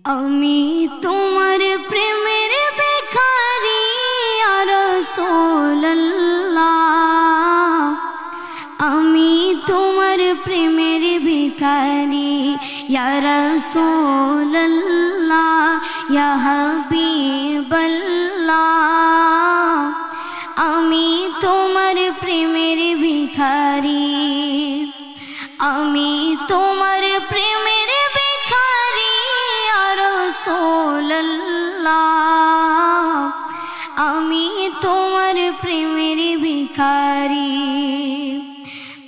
আমি তোমার প্রেমের ভিখারি ইয়া রাসূলুল্লাহ, আমি তোমার প্রেমের ভিখারি ইয়া রাসূলুল্লাহ, ইয়া হাবিবাল্লাহ, আমি তোমার প্রেমের ভিখারি, আমি তোমার প্রেমের ভিখারি ইয়া রাসূলুল্লাহ, আমি তোমার প্রেমের ভিখারি।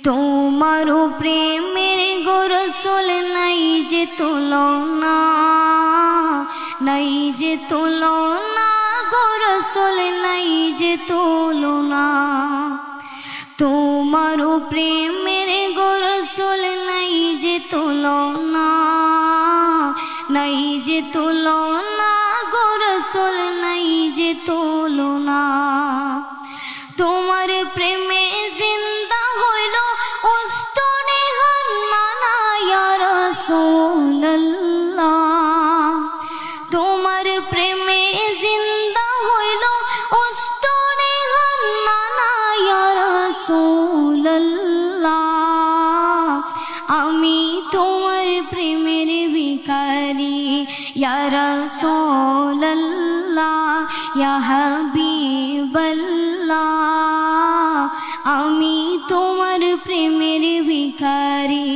তোমার প্রেমের গো রাসূল নাই যে তুলনা, নাই যে তুলনা গো রাসূল নাই যে তুলনা। তোমার প্রেমের গো রাসূল নাই যে তুলনা, নাই যে তুলনা গো রাসূল নাই যে তুলনা। তোমার প্রেমে জিন্দা হইল উস্তনে হান্নানা ইয়া রাসূলুল্লাহ, তোমার প্রেমে জিন্দা হইল উস্তনে হান্নানা ইয়া রাসূলুল্লাহ, আমি তোমার প্রেমের ভিখারি ইয়া রাসূলুল্লাহ, ইয়া হাবিবাল্লাহ, আমি তোমার প্রেমের ভিখারি,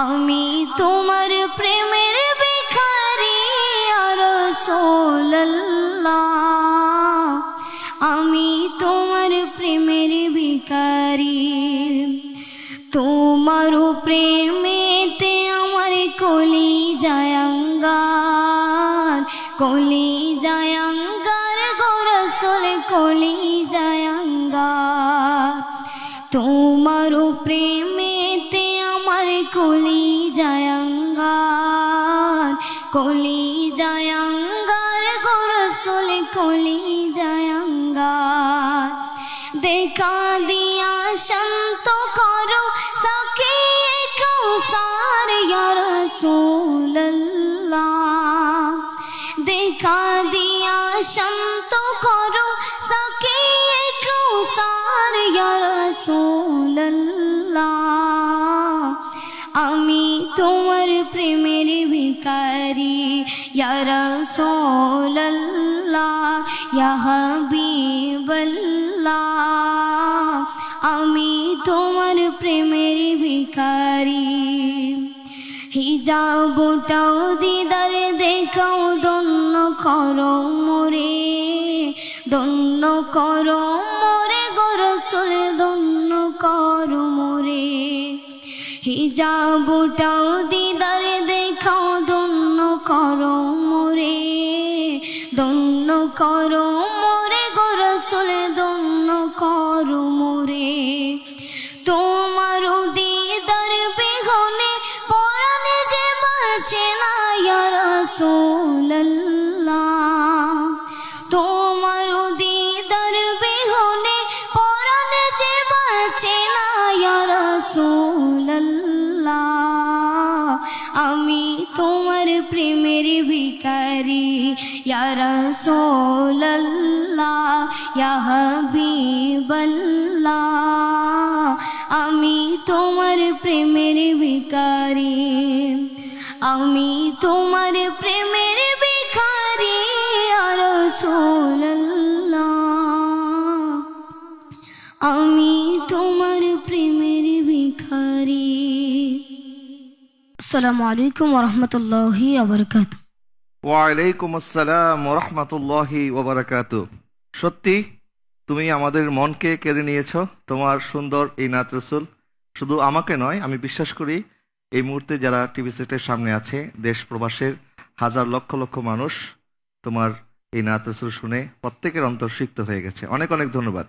আমি তোমার প্রেমের ভিখারি ইয়া রাসূলুল্লাহ, আমি তোমার প্রেমের ভিখারি। তোমার প্রেমেতে আমার কলিজায় আঙ্গার, কলিজায় আঙ্গার গো রাসূল কলিজায় আঙ্গার। তোমার প্রেমেতে আমার কলিজায় আঙ্গার, কলিজায় আঙ্গার গো রাসূল কলিজায় আঙ্গার। দেখা দিয়া শান্ত করো সাকিয়ে কাউসার ইয়া রাসূলুল্লাহ, দেখা দিয়া শান্ত করো সাকিয়ে কাউসার ইয়া রাসূলুল্লাহ, আমি তোমার প্রেমের ভিখারি ইয়া রাসূলুল্লাহ, ইয়া হাবিবাল্লাহ, আমি তোমার প্রেমের ভিখারি। হিজাবটাও দিদার দেখাও ধন্য করো মোরে, ধন্য করো মোরে গো রাসূল ধন্য করো মোরে। হিজাবটাও দিদার দেখাও ধন্য করো মোরে, ধন্য করো মোরে গো রাসূল ধন্য করো মোরে। তোমার দিদার বিহনে পরাণে যে বাঁচে না ইয়া রাসূলুল্লাহ, তোমার দিদার বিহনে পরাণে যে বাঁচে না ইয়া রাসূলুল্লাহ, আমি তোমার প্রেমের ভিখারি ইয়া রাসূলুল্লাহ, ইয়া হাবিবাল্লাহ, আমি তোমার প্রেমের ভিখারি, আমি তোমার প্রেমের ভিখারি ইয়া রাসূলুল্লাহ, আমি তোমার প্রেমের ভিখারি। আসসালামু আলাইকুম ওয়া রাহমাতুল্লাহি ওয়া বারাকাতুহু। ওয়ালাইকুম আসসালাম ওয়া রাহমাতুল্লাহি ওয়া বারাকাতুহু। সত্যি তুমি আমাদের মনকে কেড়ে নিয়েছো তোমার সুন্দর এই নাত রাসূল। শুধু আমাকে নয়, আমি বিশ্বাস করি এই মুহূর্তে যারা টিভি সেটের সামনে আছে দেশ প্রবাসের হাজার লক্ষ লক্ষ মানুষ তোমার এই নাত রাসূল শুনে প্রত্যেকের অন্তর সিক্ত হয়ে গেছে। অনেক অনেক ধন্যবাদ।